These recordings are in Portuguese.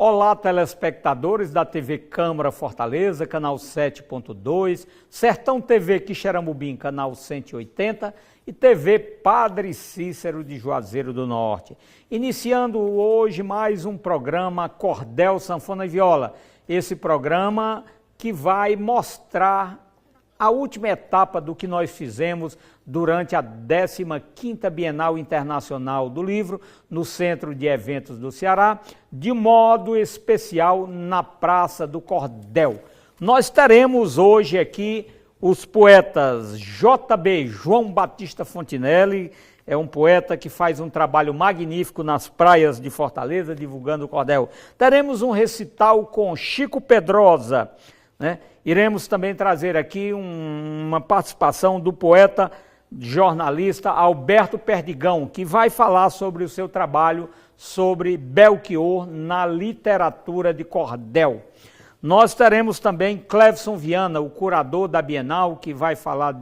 Olá, telespectadores da TV Câmara Fortaleza, canal 7.2, Sertão TV Quixeramobim, canal 180 e TV Padre Cícero de Juazeiro do Norte. Iniciando hoje mais um programa Cordel, Sanfona e Viola. Esse programa que vai mostrar a última etapa do que nós fizemos durante a 15ª Bienal Internacional do Livro, no Centro de Eventos do Ceará, de modo especial na Praça do Cordel. Nós teremos hoje aqui os poetas JB, João Batista Fontinelli, é um poeta que faz um trabalho magnífico nas praias de Fortaleza, divulgando o cordel. Teremos um recital com Chico Pedrosa, né? Iremos também trazer aqui uma participação do poeta jornalista Alberto Perdigão, que vai falar sobre o seu trabalho sobre Belchior na literatura de cordel. Nós teremos também Clevson Viana, o curador da Bienal, que vai falar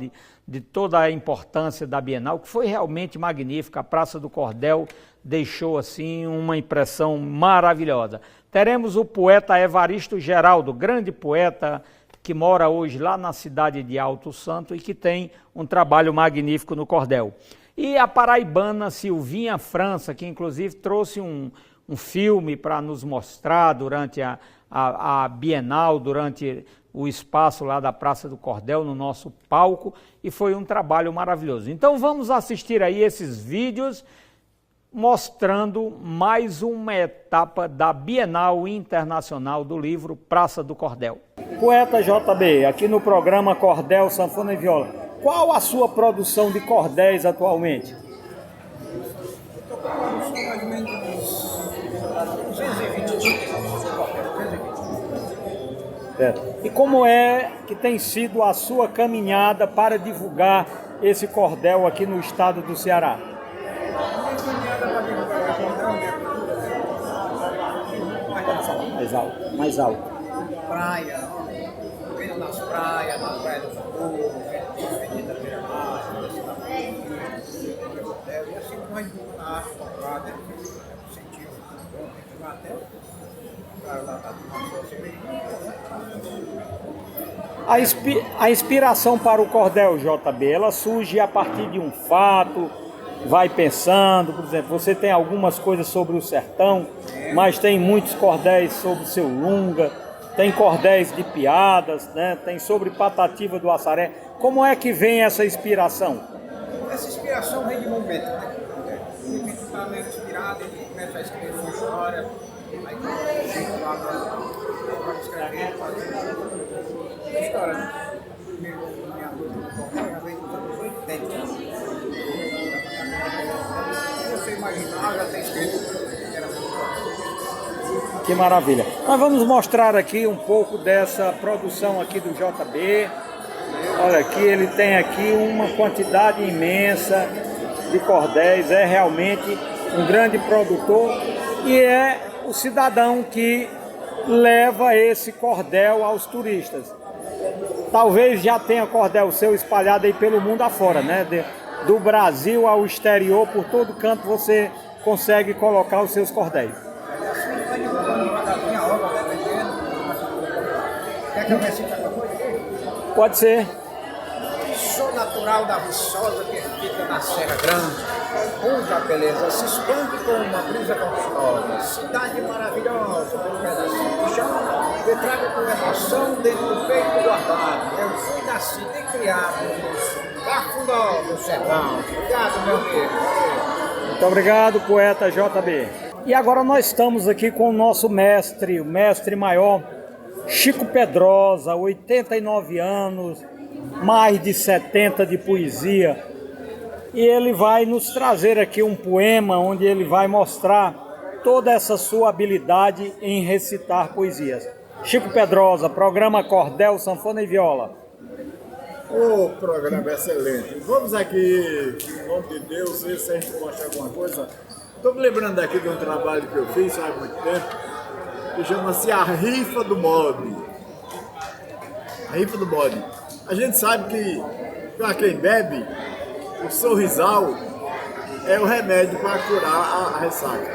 de toda a importância da Bienal, que foi realmente magnífica. A Praça do Cordel deixou assim uma impressão maravilhosa. Teremos o poeta Evaristo Geraldo, grande poeta que mora hoje lá na cidade de Alto Santo e que tem um trabalho magnífico no cordel. E a paraibana Silvinha França, que inclusive trouxe um filme para nos mostrar durante a Bienal, durante o espaço lá da Praça do Cordel, no nosso palco, e foi um trabalho maravilhoso. Então vamos assistir aí esses vídeos mostrando mais uma etapa da Bienal Internacional do Livro Praça do Cordel. Poeta JB, aqui no programa Cordel, Sanfona e Viola, qual a sua produção de cordéis atualmente? Estou com a produção mais ou menos 220 E como é que tem sido a sua caminhada para divulgar esse cordel aqui no estado do Ceará? Mais alto, mais alto. Praia, vendo nas praias, na praia do Fogo, Avenida Beira-Mar, e assim nós vamos na arte comprada, sentiu até A inspiração para o cordel, JB, ela surge a partir de um fato, vai pensando, por exemplo, você tem algumas coisas sobre o sertão, mas tem muitos cordéis sobre o seu Lunga, tem cordéis de piadas, né? Tem sobre Patativa do Assaré. Como é que vem essa inspiração? Essa inspiração vem de momento, né? O momento está meio inspirado, ele começa a escrever uma história, aí chega lá para escrever, fazer história, né? Primeiro, minha já vem dos anos 80. Você imaginar, já tem escrito. Que maravilha. Nós vamos mostrar aqui um pouco dessa produção aqui do JB. Olha aqui, ele tem aqui uma quantidade imensa de cordéis, é realmente um grande produtor e é o cidadão que leva esse cordel aos turistas. Talvez já tenha cordel seu espalhado aí pelo mundo afora, né? Do Brasil ao exterior, por todo canto você consegue colocar os seus cordéis. Quer que eu recite alguma coisa aqui? Pode ser. Sou natural da Viçosa, que fica na Serra Grande, onde a beleza se expande com uma brisa gostosa. Cidade maravilhosa, um pedacinho de chão, que trago com emoção dentro do peito guardado. Eu fui nascido e criado no Cafundó do Sertão. Obrigado, meu amigo. Muito obrigado, poeta JB. E agora nós estamos aqui com o nosso mestre, o mestre maior, Chico Pedrosa, 89 anos, mais de 70 de poesia. E ele vai nos trazer aqui um poema onde ele vai mostrar toda essa sua habilidade em recitar poesias. Chico Pedrosa, programa Cordel, Sanfona e Viola. O programa é excelente. Vamos aqui, em nome de Deus, ver se a gente mostra alguma coisa. Estou me lembrando aqui de um trabalho que eu fiz há muito tempo, que chama-se A Rifa do Bode. A Rifa do Bode. A gente sabe que, para quem bebe, o sorrisal é o remédio para curar a ressaca.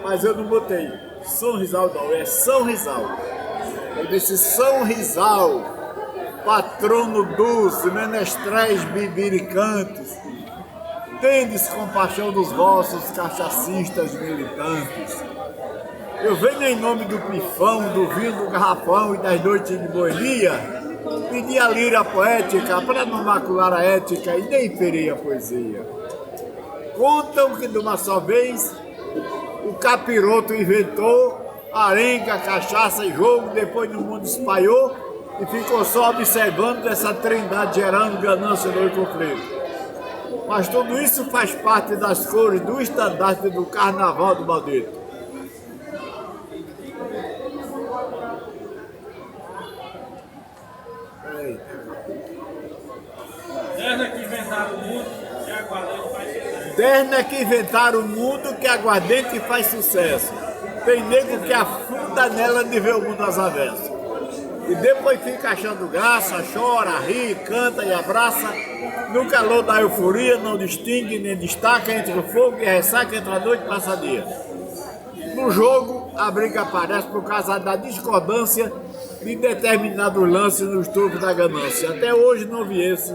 Mas eu não botei São Rizal não, é São Rizal. Eu disse São Rizal, patrono dos menestréis bibiricantes, tendes compaixão dos vossos cachacistas militantes. Eu venho em nome do pifão, do vinho do garrafão e das noites de boemia, pedir a lira poética para não macular a ética e nem ferir a poesia. Contam que de uma só vez o capiroto inventou arenga, cachaça e jogo, depois o mundo espalhou e ficou só observando essa trindade gerando ganância no conflito. Mas tudo isso faz parte das cores do estandarte do carnaval do maldito. Derna que inventaram o mundo, que aguardente faz sucesso. Derna que inventaram o mundo, que aguardente faz sucesso. Tem nego que afunda nela de ver o mundo às avessas. E depois fica achando graça, chora, ri, canta e abraça. No calor da euforia não distingue nem destaca entre o fogo e a ressaca, entre a noite e passa dia. No jogo, a briga aparece por causa da discordância de determinado lance nos turvos da ganância. Até hoje não vi esse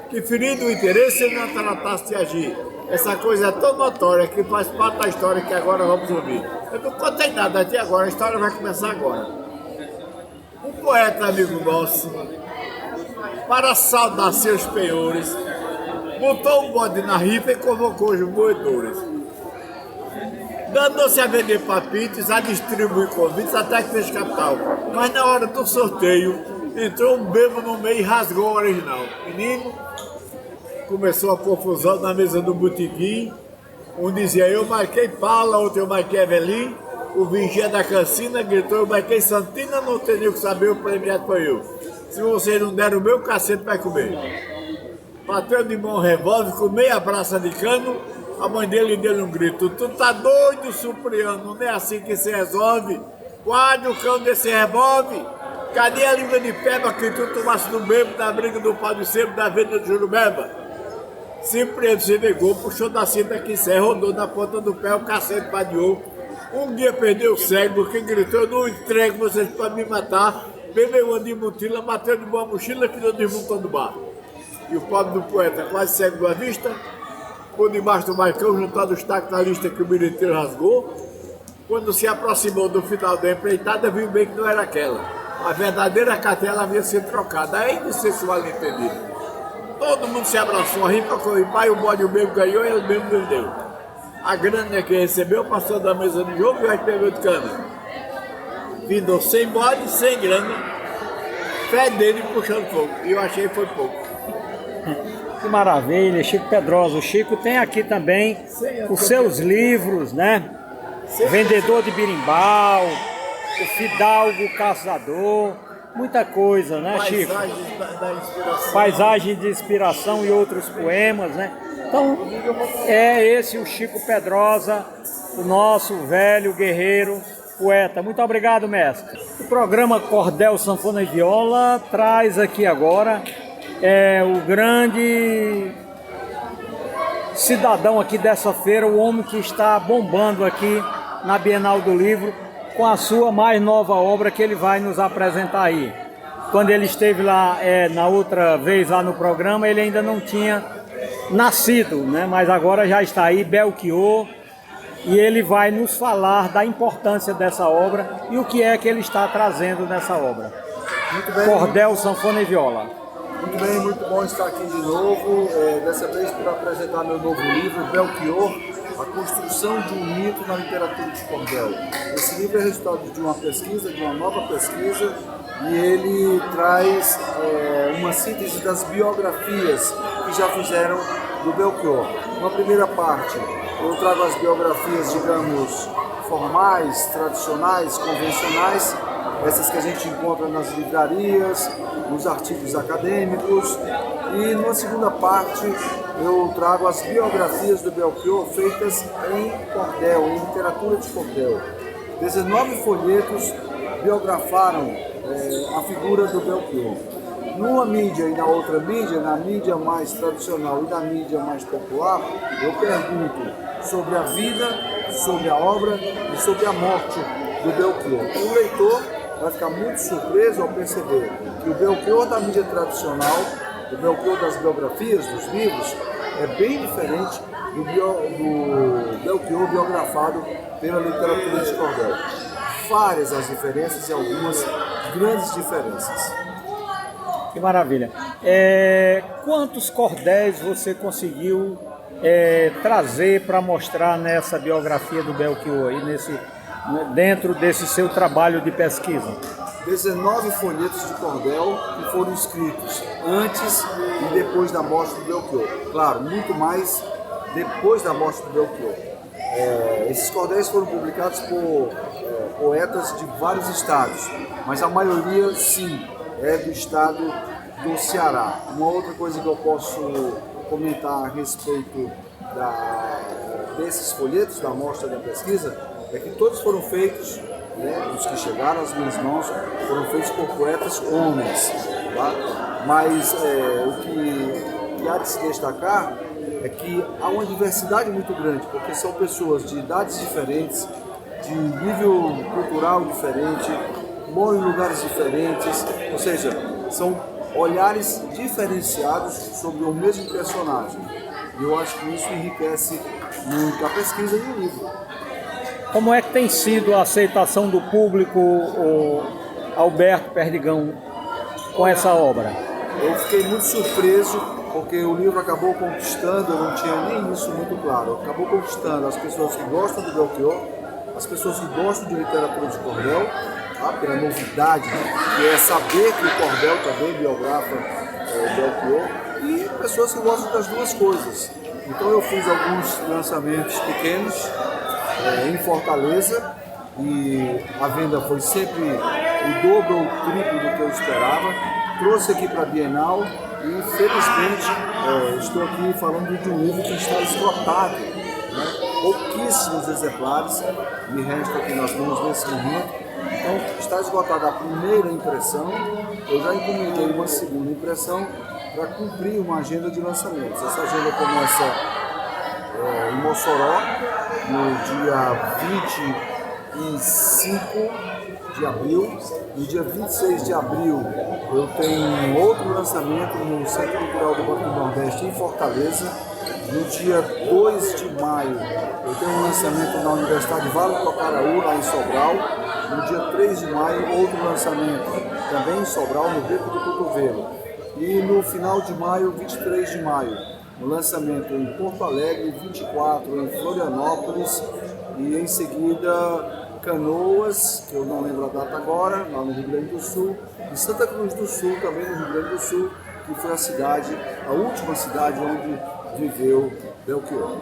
que, ferido o interesse, ele não tratasse de agir. Essa coisa é tão notória que faz parte da história que agora vamos ouvir. Eu não contei nada até agora, a história vai começar agora. Um poeta amigo nosso, para saudar seus penhores, botou um bode na rifa e convocou os moedores. Danou-se a vender papites, a distribuir convites até que fez capital. Mas na hora do sorteio, entrou um bêbado no meio e rasgou o original. Menino, começou a confusão na mesa do botequim. Um dizia, eu marquei Paula, outro eu marquei Evelyn. O vigia da cancina gritou, eu marquei Santina, não tem nem o que saber, o premiado foi eu. Se vocês não deram o meu cacete, vai comer. Bateu de mão um revólver, com meia braça de cano, a mãe dele deu um grito, tu tá doido, Supriano, não é assim que se resolve? Guarde o cão desse revólver. Cadê a língua de peba que tu tomasse no bebo da briga do pau de sebo da venda de Jurubeba? Cipriano se negou, puxou da cinta que serra, rodou na ponta do pé, o cacete vadiou. Um dia perdeu o cego, que gritou, eu não entrego vocês para me matar. Bebeu uma de mutila, bateu de boa mochila, que não desmontou do bar. E o pobre do poeta, quase cego da vista, por debaixo do balcão, juntando os tacos na lista que o bilheteiro rasgou. Quando se aproximou do final da empreitada, viu bem que não era aquela. A verdadeira cartela havia sido trocada. Aí não sei se o mal entendido. Todo mundo se abraçou, a ripa com o pai, o bode o mesmo ganhou e ele mesmo vendeu. A grana que recebeu passou da mesa de jogo e vai pegou de cana. Vindou sem bode, sem grana, fé dele puxando fogo. E eu achei que foi pouco. Que maravilha, Chico Pedrosa. O Chico tem aqui também os seus livros, né? Vendedor de Birimbau, o Fidalgo Caçador, muita coisa, né, Chico? Paisagem de inspiração e outros poemas, né? Então, é esse o Chico Pedrosa, o nosso velho guerreiro poeta. Muito obrigado, mestre. O programa Cordel, Sanfona e Viola traz aqui agora o grande cidadão aqui dessa feira, o homem que está bombando aqui na Bienal do Livro, com a sua mais nova obra que ele vai nos apresentar aí. Quando ele esteve lá, na outra vez lá no programa, ele ainda não tinha nascido, né? Mas agora já está aí, Belchior, e ele vai nos falar da importância dessa obra e o que é que ele está trazendo nessa obra. Muito bem. Cordel, Sanfona e Viola. Muito bem, muito bom estar aqui de novo, dessa vez para apresentar meu novo livro, Belchior, a construção de um mito na literatura de cordel. Esse livro é resultado de uma pesquisa, de uma nova pesquisa, e ele traz uma síntese das biografias que já fizeram do Belchior. Na primeira parte, eu trago as biografias, digamos, formais, tradicionais, convencionais, essas que a gente encontra nas livrarias, nos artigos acadêmicos. E numa segunda parte eu trago as biografias do Belchior feitas em cordel, em literatura de cordel. 19 folhetos biografaram a figura do Belchior. Numa mídia e na outra mídia, na mídia mais tradicional e na mídia mais popular, eu pergunto sobre a vida, sobre a obra e sobre a morte do Belchior. O leitor vai ficar muito surpreso ao perceber que o Belchior da mídia tradicional, o Belchior das biografias, dos livros, é bem diferente do Belchior biografado pela literatura de cordel. Várias as diferenças e algumas grandes diferenças. Que maravilha. Quantos cordéis você conseguiu trazer para mostrar nessa biografia do Belchior e dentro desse seu trabalho de pesquisa? 19 folhetos de cordel que foram escritos antes e depois da morte do Belchior. Claro, muito mais depois da morte do Belchior. Esses cordéis foram publicados por poetas de vários estados, mas a maioria, sim, é do estado do Ceará. Uma outra coisa que eu posso comentar a respeito desses folhetos, da amostra da pesquisa, é que todos foram feitos, os que chegaram às minhas mãos, foram feitos por poetas homens. Tá? Mas o que há de se destacar é que há uma diversidade muito grande, porque são pessoas de idades diferentes, de nível cultural diferente, moram em lugares diferentes, ou seja, são olhares diferenciados sobre o mesmo personagem. E eu acho que isso enriquece muito a pesquisa e o livro. Como é que tem sido a aceitação do público, Alberto Perdigão, com essa obra? Eu fiquei muito surpreso, porque o livro acabou conquistando, eu não tinha nem isso muito claro, acabou conquistando as pessoas que gostam do Belchior, as pessoas que gostam de literatura de cordel, pela novidade, que é saber que o cordel também biografa Belchior, e pessoas que gostam das duas coisas. Então eu fiz alguns lançamentos pequenos em Fortaleza, e a venda foi sempre o dobro ou o triplo do que eu esperava. Trouxe aqui para a Bienal e, felizmente, estou aqui falando de um livro que está esgotado, pouquíssimos exemplares me restam aqui nas mãos nesse momento. Então, está esgotada a primeira impressão, eu já encomendei uma segunda impressão para cumprir uma agenda de lançamentos. Essa agenda começa em Mossoró, no dia 25 de abril. No dia 26 de abril, eu tenho outro lançamento no Centro Cultural do Banco do Nordeste, em Fortaleza. No dia 2 de maio, eu tenho um lançamento na Universidade Vale do Acaraú, lá em Sobral. No dia 3 de maio, outro lançamento também em Sobral, no Beco do Cotovelo. E no final de maio, 23 de maio, um lançamento em Porto Alegre, 24 em Florianópolis e em seguida Canoas, que eu não lembro a data agora, lá no Rio Grande do Sul, e Santa Cruz do Sul, também no Rio Grande do Sul, que foi a última cidade onde viveu Belchior.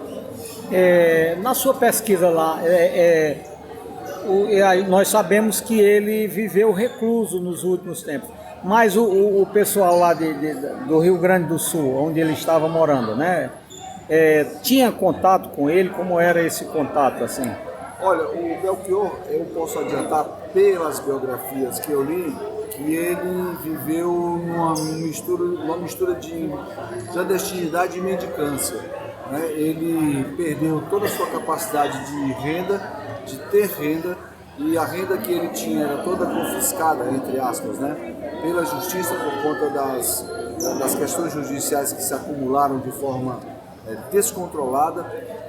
Na sua pesquisa lá, nós sabemos que ele viveu recluso nos últimos tempos, mas o pessoal lá do Rio Grande do Sul, onde ele estava morando, né, tinha contato com ele? Como era esse contato assim? Olha, o Belchior, eu posso adiantar pelas biografias que eu li, que ele viveu numa mistura de clandestinidade e mendicância. Ele perdeu toda a sua capacidade de renda, de ter renda, e a renda que ele tinha era toda confiscada, entre aspas, pela justiça por conta das questões judiciais que se acumularam de forma descontrolada,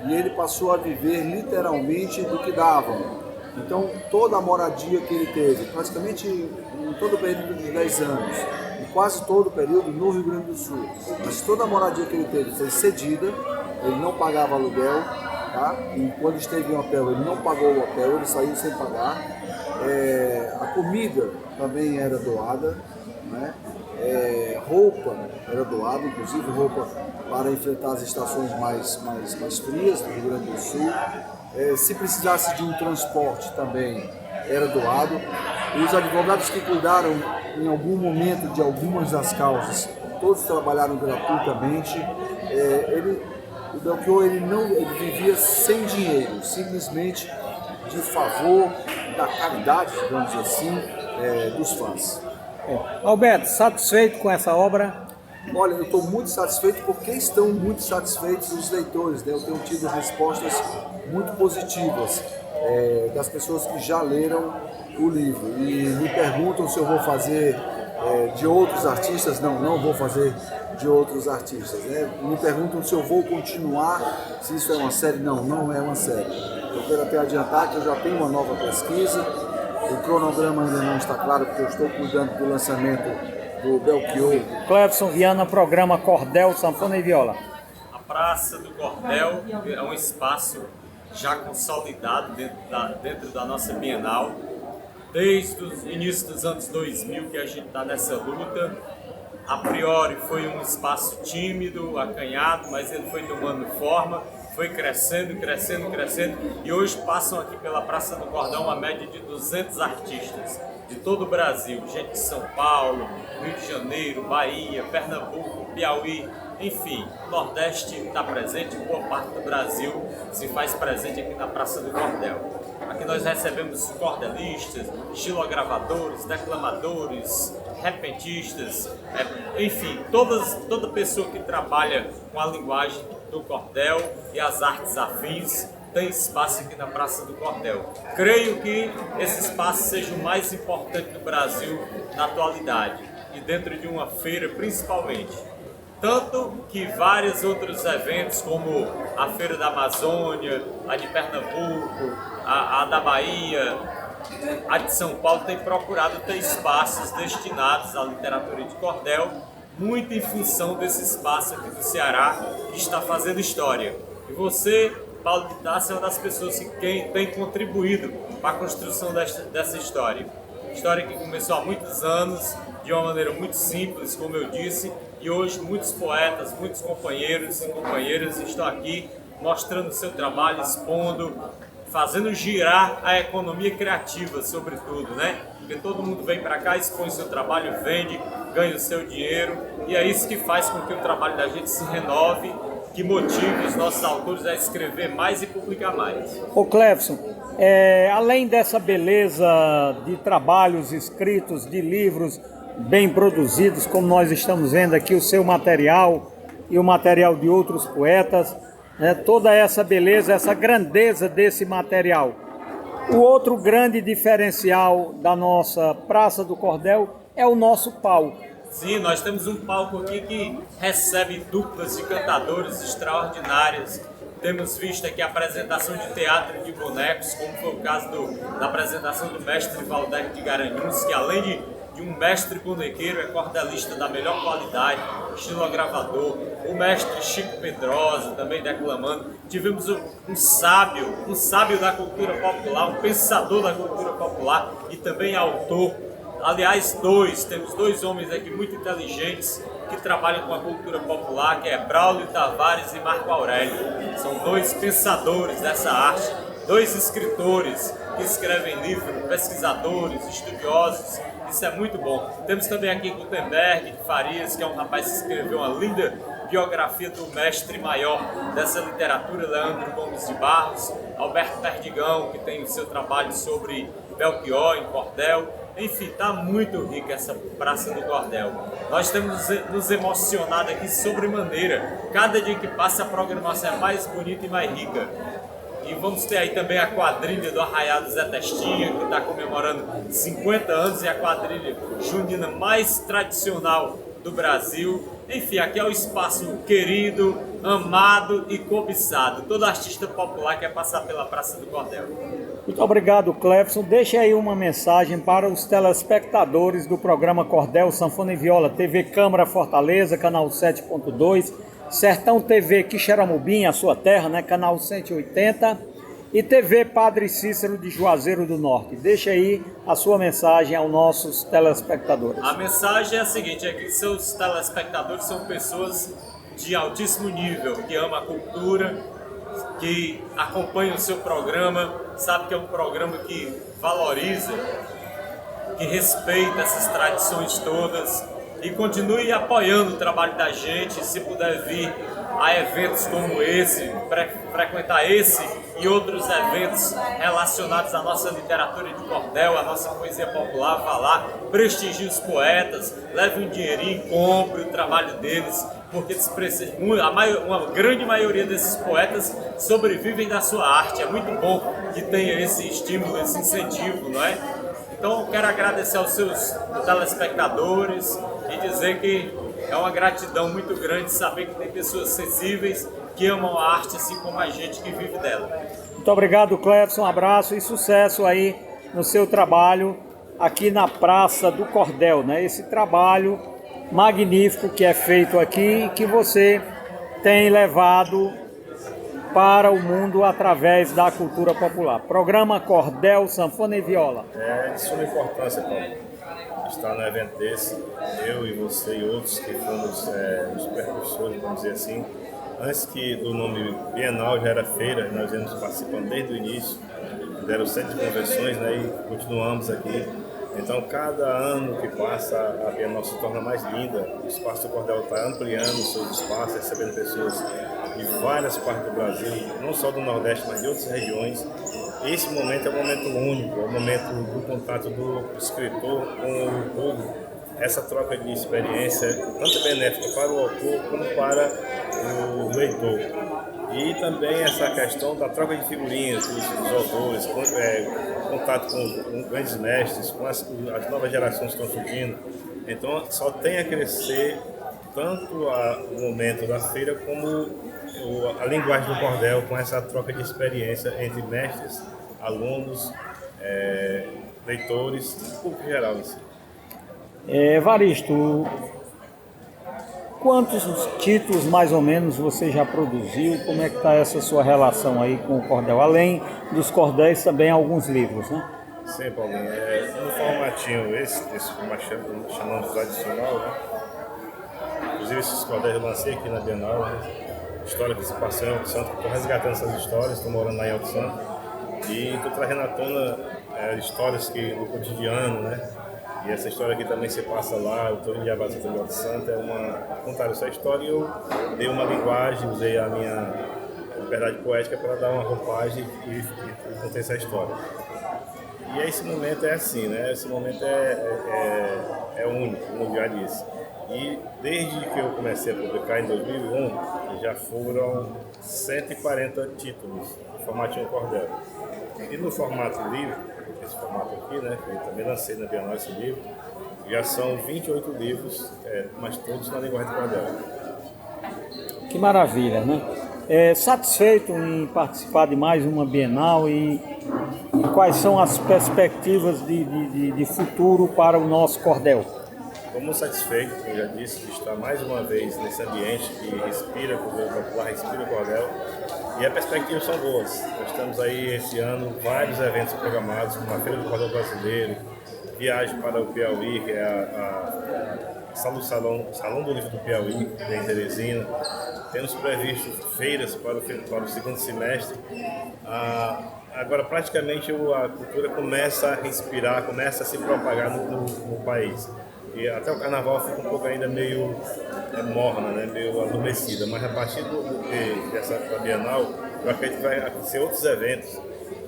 e ele passou a viver literalmente do que davam. Então, toda a moradia que ele teve, praticamente em todo o período de 10 anos, e quase todo o período no Rio Grande do Sul, mas toda a moradia que ele teve foi cedida, ele não pagava aluguel, e quando esteve em hotel ele não pagou o hotel, ele saiu sem pagar. A comida também era doada, roupa era doada, inclusive roupa para enfrentar as estações mais frias do Rio Grande do Sul. Se precisasse de um transporte também era doado. Os advogados que cuidaram em algum momento de algumas das causas, todos trabalharam gratuitamente. O Belchior ele vivia sem dinheiro, simplesmente de favor da caridade, digamos assim, dos fãs. Alberto, satisfeito com essa obra? Olha, eu estou muito satisfeito porque estão muito satisfeitos os leitores, né? Eu tenho tido respostas muito positivas das pessoas que já leram o livro e me perguntam se eu vou fazer de outros artistas. Não vou fazer de outros artistas, né? Me perguntam se eu vou continuar, se isso é uma série. Não é uma série. Eu quero até adiantar que eu já tenho uma nova pesquisa, o cronograma ainda não está claro porque eu estou cuidando do lançamento do Belchior. Clevson Viana, programa Cordel, Sanfona e Viola. A Praça do Cordel é um espaço já consolidado dentro da nossa Bienal. Desde o início dos anos 2000 que a gente está nessa luta. A priori foi um espaço tímido, acanhado, mas ele foi tomando forma, foi crescendo e hoje passam aqui pela Praça do Cordel uma média de 200 artistas de todo o Brasil, gente de São Paulo, Rio de Janeiro, Bahia, Pernambuco, Piauí, enfim, o Nordeste está presente, boa parte do Brasil se faz presente aqui na Praça do Cordel. Aqui nós recebemos cordelistas, estilogravadores, declamadores, repentistas, enfim, toda pessoa que trabalha com a linguagem do cordel e as artes afins tem espaço aqui na Praça do Cordel. Creio que esse espaço seja o mais importante do Brasil na atualidade e dentro de uma feira principalmente. Tanto que vários outros eventos, como a Feira da Amazônia, a de Pernambuco, a da Bahia, a de São Paulo, tem procurado ter espaços destinados à literatura de cordel, muito em função desse espaço aqui do Ceará, que está fazendo história. E você, Paulo de Tarso, é uma das pessoas que tem contribuído para a construção dessa história. História que começou há muitos anos, de uma maneira muito simples, como eu disse, e hoje muitos poetas, muitos companheiros e companheiras estão aqui mostrando o seu trabalho, expondo, fazendo girar a economia criativa, sobretudo, né? Porque todo mundo vem para cá, expõe o seu trabalho, vende, ganha o seu dinheiro, e é isso que faz com que o trabalho da gente se renove, que motive os nossos autores a escrever mais e publicar mais. Ô Clevson, além dessa beleza de trabalhos escritos, de livros bem produzidos, como nós estamos vendo aqui, o seu material e o material de outros poetas, né, toda essa beleza, essa grandeza desse material. O outro grande diferencial da nossa Praça do Cordel é o nosso palco. Sim, nós temos um palco aqui que recebe duplas de cantadores extraordinárias. Temos visto aqui a apresentação de teatro de bonecos, como foi o caso da apresentação do mestre Valdec de Garanhuns, que além de um mestre bonequeiro, é cordelista da melhor qualidade, estilogravador. O mestre Chico Pedrosa, também declamando. Tivemos um sábio da cultura popular, um pensador da cultura popular e também autor. Aliás, temos dois homens aqui muito inteligentes que trabalham com a cultura popular, que é Braulio Tavares e Marco Aurélio. São dois pensadores dessa arte, dois escritores que escrevem livros, pesquisadores, estudiosos. Isso é muito bom. Temos também aqui Gutenberg de Farias, que é um rapaz que escreveu uma linda biografia do mestre maior dessa literatura, Leandro Gomes de Barros. Alberto Perdigão, que tem o seu trabalho sobre Belchior em cordel. Enfim, está muito rica essa Praça do Cordel. Nós temos nos emocionado aqui sobremaneira. Cada dia que passa a programação é mais bonita e mais rica. E vamos ter aí também a quadrilha do Arraial do Zé Testinha, que está comemorando 50 anos, e a quadrilha junina mais tradicional do Brasil. Enfim, aqui é o espaço querido, amado e cobiçado. Todo artista popular quer passar pela Praça do Cordel. Muito obrigado, Clevson. Deixe aí uma mensagem para os telespectadores do programa Cordel, Sanfona e Viola, TV Câmara Fortaleza, canal 7.2, Sertão TV Quixeramobim, a sua terra, né, canal 180, e TV Padre Cícero de Juazeiro do Norte. Deixe aí a sua mensagem aos nossos telespectadores. A mensagem é a seguinte, é que seus telespectadores são pessoas de altíssimo nível, que amam a cultura, que acompanham o seu programa, sabe que é um programa que valoriza, que respeita essas tradições todas, e continue apoiando o trabalho da gente. Se puder vir a eventos como esse, frequentar esse e outros eventos relacionados à nossa literatura de cordel, à nossa poesia popular, vá lá, prestigie os poetas, leve um dinheirinho, compre o trabalho deles, porque eles precisam, uma grande maioria desses poetas sobrevivem da sua arte. É muito bom que tenha esse estímulo, esse incentivo, não é? Então eu quero agradecer aos seus telespectadores e dizer que é uma gratidão muito grande saber que tem pessoas sensíveis que amam a arte assim como a gente que vive dela. Muito obrigado, Clefson. Um abraço e sucesso aí no seu trabalho aqui na Praça do Cordel, né? Esse trabalho magnífico que é feito aqui e que você tem levado para o mundo através da cultura popular. Programa Cordel, Sanfona e Viola. É de suma importância, Paulo, estar num evento desse, eu e você e outros que fomos os precursores, vamos dizer assim. Antes que do nome Bienal já era feira, nós viemos participando desde o início, deram 7 convenções, né, e continuamos aqui. Então, cada ano que passa, a Bienal se torna mais linda. O Espaço do Cordel está ampliando os seus espaços, recebendo pessoas de várias partes do Brasil, não só do Nordeste, mas de outras regiões. Esse momento é um momento único, é o momento do contato do escritor com o público. Essa troca de experiência, tanto benéfica para o autor como para o leitor. E também essa questão da troca de figurinhas dos autores, contato com grandes mestres, com as novas gerações que estão surgindo. Então, só tem a crescer tanto o momento da feira como a linguagem do cordel, com essa troca de experiência entre mestres, alunos, leitores e público geral em si. Evaristo, quantos títulos mais ou menos você já produziu? Como é que está essa sua relação aí com o cordel? Além dos cordéis, também alguns livros, né? Sim, Paulinho. No formatinho esse que chamamos tradicional, né? Inclusive esses cordéis eu lancei aqui na Bienal, né? História que se passou em Alto Santo. Estou resgatando essas histórias, estou morando lá em Alto Santo. E estou trazendo à tona histórias do cotidiano, né? E essa história aqui também se passa lá, eu estou em Javazi do Alto Santo, contaram essa história e eu dei uma linguagem, usei a minha liberdade poética para dar uma roupagem e contei essa história. E esse momento é assim, né? Esse momento é único, como eu já disse. E desde que eu comecei a publicar em 2001, já foram 140 títulos no formatinho cordel. E no formato livro, esse formato aqui, né, que eu também lancei na Bienal esse livro, já são 28 livros, mas todos na linguagem de cordel. Que maravilha, né? Satisfeito em participar de mais uma Bienal e quais são as perspectivas de futuro para o nosso cordel? Estou muito satisfeito, como eu já disse, de estar mais uma vez nesse ambiente que respira cultura popular, respira cordel. E as perspectivas são boas. Nós temos aí esse ano vários eventos programados, como a Feira do Cordel Brasileiro, viagem para o Piauí, que é Salão do Livro do Piauí, em Teresina. Temos previsto feiras para o segundo semestre. Agora, praticamente, a cultura começa a respirar, começa a se propagar no país. E até o carnaval fica um pouco ainda meio morna, né? Meio adormecida, mas a partir dessa Bienal, eu acredito que vai acontecer outros eventos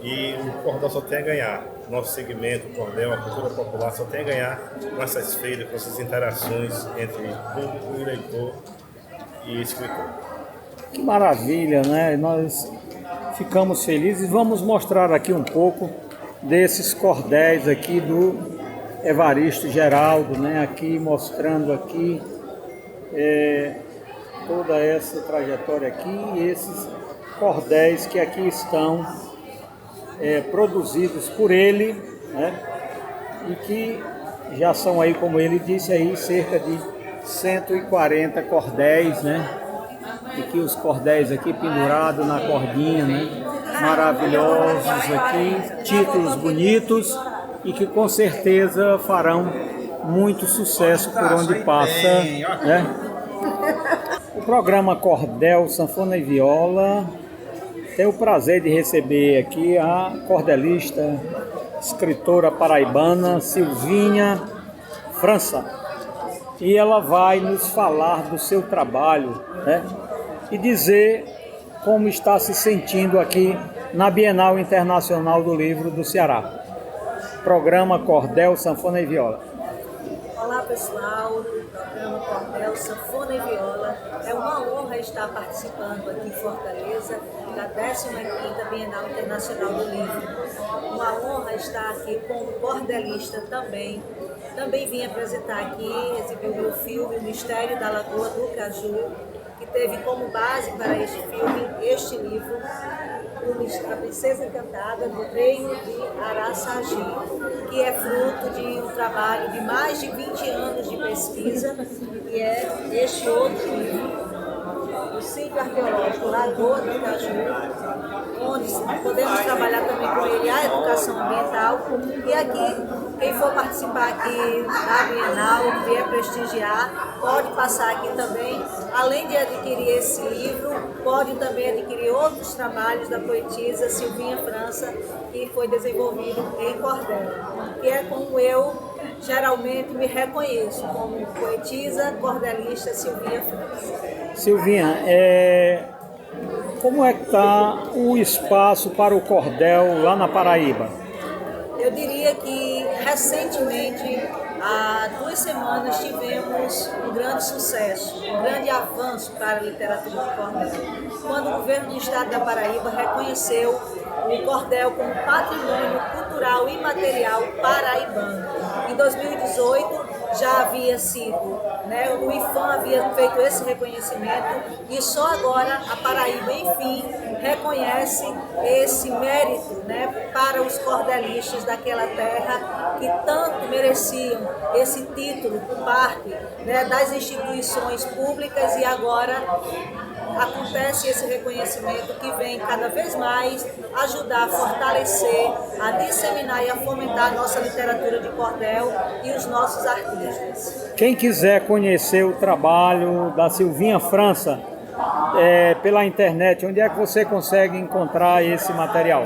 e o cordel só tem a ganhar. Nosso segmento, o cordel, a cultura popular só tem a ganhar com essas feiras, com essas interações entre público e leitor e escritor. Que maravilha, né? Nós ficamos felizes. Vamos mostrar aqui um pouco desses cordéis aqui do Evaristo Geraldo, né? Aqui mostrando aqui toda essa trajetória aqui e esses cordéis que aqui estão produzidos por ele, né? E que já são aí, como ele disse aí, cerca de 140 cordéis, né? E que os cordéis aqui pendurados na cordinha, né? Maravilhosos aqui, títulos bonitos e que com certeza farão muito sucesso por onde passa, né? O programa Cordel, Sanfona e Viola tem o prazer de receber aqui a cordelista, escritora paraibana Silvinha França. E ela vai nos falar do seu trabalho, né? E dizer como está se sentindo aqui na Bienal Internacional do Livro do Ceará. Programa Cordel, Sanfona e Viola. Olá pessoal, programa Cordel, Sanfona e Viola. É uma honra estar participando aqui em Fortaleza da 15ª Bienal Internacional do Livro. Uma honra estar aqui como cordelista também. Também vim apresentar aqui, exibir o meu filme, O Mistério da Lagoa do Caju, que teve como base para este filme, este livro, A Princesa Encantada, do Reino de Araçagi, que é fruto de um trabalho de mais de 20 anos de pesquisa, e é este outro livro, o Sítio Arqueológico Lagoa do Caju, onde podemos trabalhar também com ele a educação ambiental. E aqui, quem for participar aqui da Bienal, vier prestigiar, pode passar aqui também. Além de adquirir esse livro, pode também adquirir outros trabalhos da poetisa Silvinha França, que foi desenvolvido em cordel, que é como eu geralmente me reconheço, como poetisa cordelista Silvinha França. Silvinha, como é que está o espaço para o cordel lá na Paraíba? Eu diria que recentemente, há 2 semanas, tivemos um grande sucesso, um grande avanço para a literatura de cordel, quando o governo do estado da Paraíba reconheceu o cordel como patrimônio cultural e material paraibano. Em 2018 já havia sido, o IFAM havia feito esse reconhecimento e só agora a Paraíba, enfim, reconhece esse mérito, para os cordelistas daquela terra que tanto mereciam esse título por parte, das instituições públicas, e agora acontece esse reconhecimento que vem cada vez mais ajudar a fortalecer, a disseminar e a fomentar a nossa literatura de cordel e os nossos artistas. Quem quiser conhecer o trabalho da Silvinha França pela internet, onde é que você consegue encontrar esse material?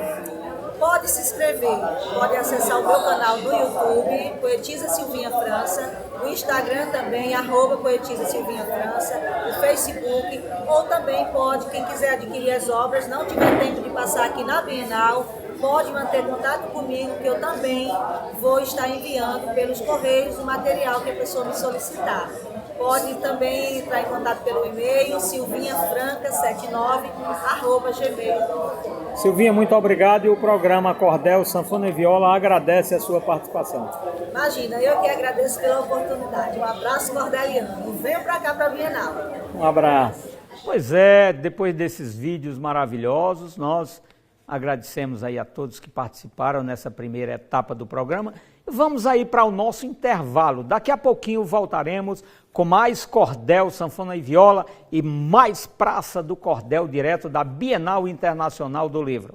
Pode se inscrever, pode acessar o meu canal do YouTube, Poetisa Silvinha França, o Instagram também, @Poetisa Silvinha França, o Facebook, ou também pode, quem quiser adquirir as obras, não tiver tempo de passar aqui na Bienal, pode manter contato comigo, que eu também vou estar enviando pelos correios o material que a pessoa me solicitar. Pode também entrar em contato pelo e-mail silvinhafranca79@gmail.com. Silvinha, muito obrigado, e o programa Cordel, Sanfona e Viola agradece a sua participação. Imagina, eu que agradeço pela oportunidade. Um abraço cordeliano e venham para cá para a Bienal. Um abraço. Pois é, depois desses vídeos maravilhosos, nós agradecemos aí a todos que participaram nessa primeira etapa do programa. Vamos aí para o nosso intervalo. Daqui a pouquinho voltaremos com mais Cordel, Sanfona e Viola e mais Praça do Cordel, direto da Bienal Internacional do Livro.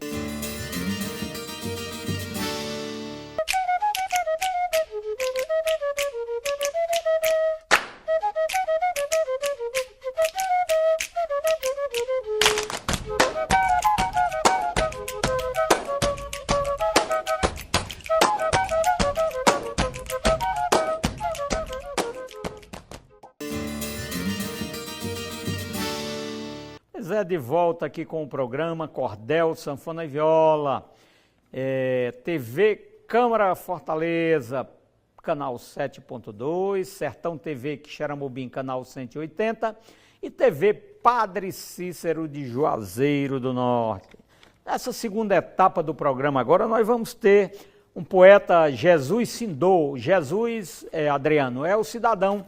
De volta aqui com o programa Cordel, Sanfona e Viola, TV Câmara Fortaleza, canal 7.2, Sertão TV Quixeramobim, canal 180 e TV Padre Cícero de Juazeiro do Norte. Nessa segunda etapa do programa agora nós vamos ter um poeta, Jesus Sindô. Jesus, Adriano, é o cidadão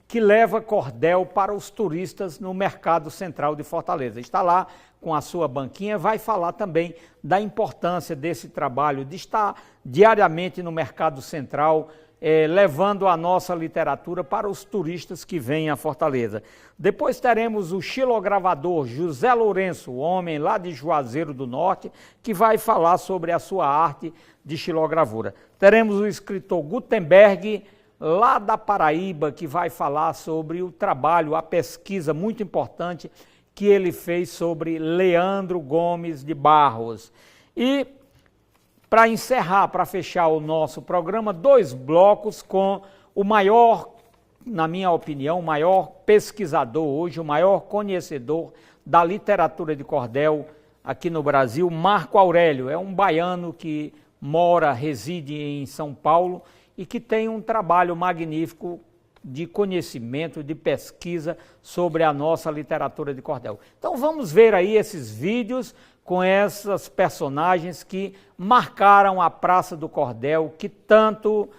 que leva cordel para os turistas no Mercado Central de Fortaleza. Está lá com a sua banquinha, vai falar também da importância desse trabalho, de estar diariamente no Mercado Central, levando a nossa literatura para os turistas que vêm a Fortaleza. Depois teremos o xilogravador José Lourenço, homem lá de Juazeiro do Norte, que vai falar sobre a sua arte de xilogravura. Teremos o escritor Gutenberg, lá da Paraíba, que vai falar sobre o trabalho, a pesquisa muito importante que ele fez sobre Leandro Gomes de Barros. E, para encerrar, para fechar o nosso programa, 2 blocos com o maior, na minha opinião, o maior pesquisador hoje, o maior conhecedor da literatura de cordel aqui no Brasil, Marco Aurélio. É um baiano que reside em São Paulo e que tem um trabalho magnífico de conhecimento, de pesquisa sobre a nossa literatura de cordel. Então vamos ver aí esses vídeos com essas personagens que marcaram a Praça do Cordel, que tanto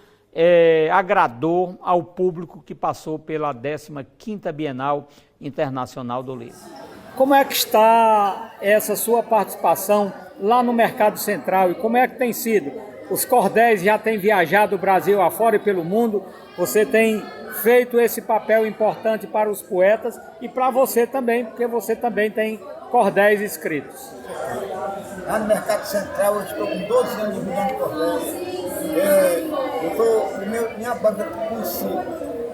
agradou ao público que passou pela 15ª Bienal Internacional do Livro. Como é que está essa sua participação lá no Mercado Central e como é que tem sido? Os cordéis já têm viajado o Brasil afora e pelo mundo, você tem feito esse papel importante para os poetas e para você também, porque você também tem cordéis escritos. Lá no Mercado Central eu estou com 12 anos de Milhão de Cordéis. Minha banca é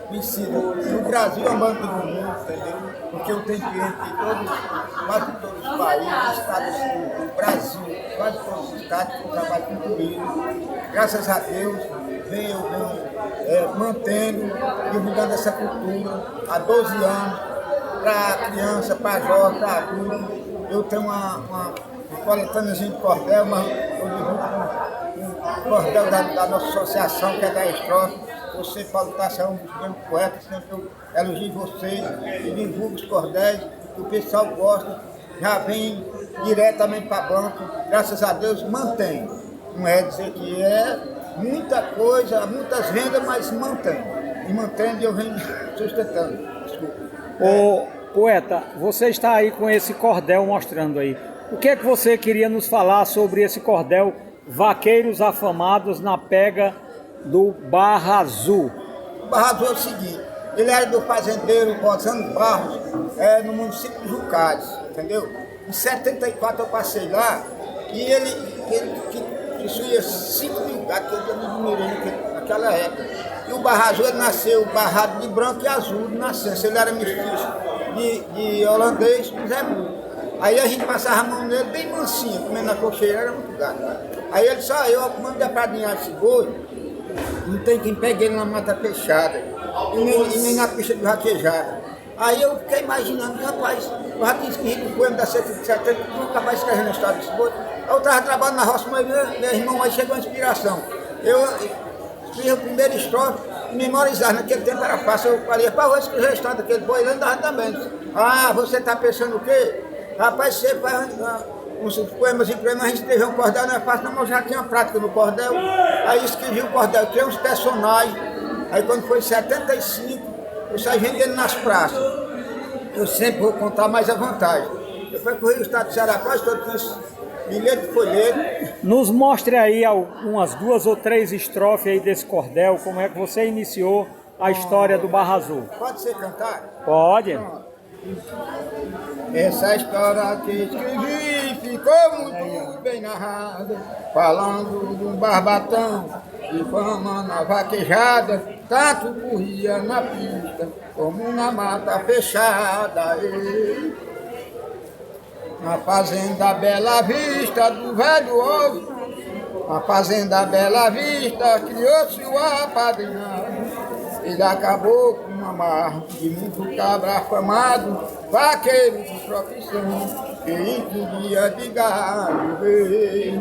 conhecida no Brasil, a banca do mundo, entendeu? Porque eu tenho cliente de quase todos os países, estados do Brasil, quase todos os estados que eu trabalho com turismo. Graças a Deus, eu venho mantendo, divulgando essa cultura há 12 anos, para criança, para jovem, para adulto. Eu tenho uma coletâneazinha de cordel, mas eu divulgo o cordel da nossa associação, que é da Estrofe. Você, Paulo Tassi, é um dos grandes poetas, sempre eu elogio vocês e divulgo os cordéis, que o pessoal gosta, já vem diretamente para a banca, graças a Deus mantém. Não é dizer que é muita coisa, muitas vendas, mas mantém. E mantendo e eu venho sustentando. Desculpa. Ô, poeta, você está aí com esse cordel mostrando aí. O que é que você queria nos falar sobre esse cordel Vaqueiros Afamados na pega do Barra Azul? O Barra Azul é o seguinte, ele era do fazendeiro Rosano Barros, no município de Jucás, entendeu? Em 74 eu passei lá e isso ia 5 mil gatos, que eu me admirei naquela época. E o Barra Azul ele nasceu barrado de branco e azul de nascença, ele era mestiço de holandês com Zé Mudo. Aí a gente passava a mão nele bem mansinho, comendo na cocheira, era muito gato. Aí ele só, eu mando apadrinhar esse boi, não tem quem pegue ele na mata fechada, e nem na pista de raquejada. Aí eu fiquei imaginando, rapaz, eu já tinha escrito o poema da Seca de Setembro, vou acabar escrevendo a história desse boi. Aí eu estava trabalhando na roça, mas meu irmão, aí chegou a inspiração. Eu fiz a primeira estrofe, memorizar, naquele tempo era fácil, eu falei, pá, vou escrever a história daquele boi, ele andava também. Ah, você está pensando o quê? Rapaz, você faz uns poemas e poemas, a gente escreveu um cordel, não é fácil, não, mas eu já tinha prática no cordel. Aí escrevi o cordel, criei uns personagens. Aí quando foi em 75, eu saí vendendo nas praças. Eu sempre vou contar mais a vantagem. Eu percorri o estado de Ceará quase todo com esse bilhete de folheto. Nos mostre aí umas 2 ou 3 estrofes aí desse cordel, como é que você iniciou a história do Barra Azul. Pode ser cantar? Pode. Essa história que escrevi ficou muito bem narrada, falando de um barbatão de fama na vaquejada, tanto corria na pista como na mata fechada. Na fazenda Bela Vista do velho ovo, na fazenda Bela Vista criou-se o apadrinhado. Ele acabou com uma marra de muito cabra afamado, vaqueiro de profissão, que entendia de gado rei.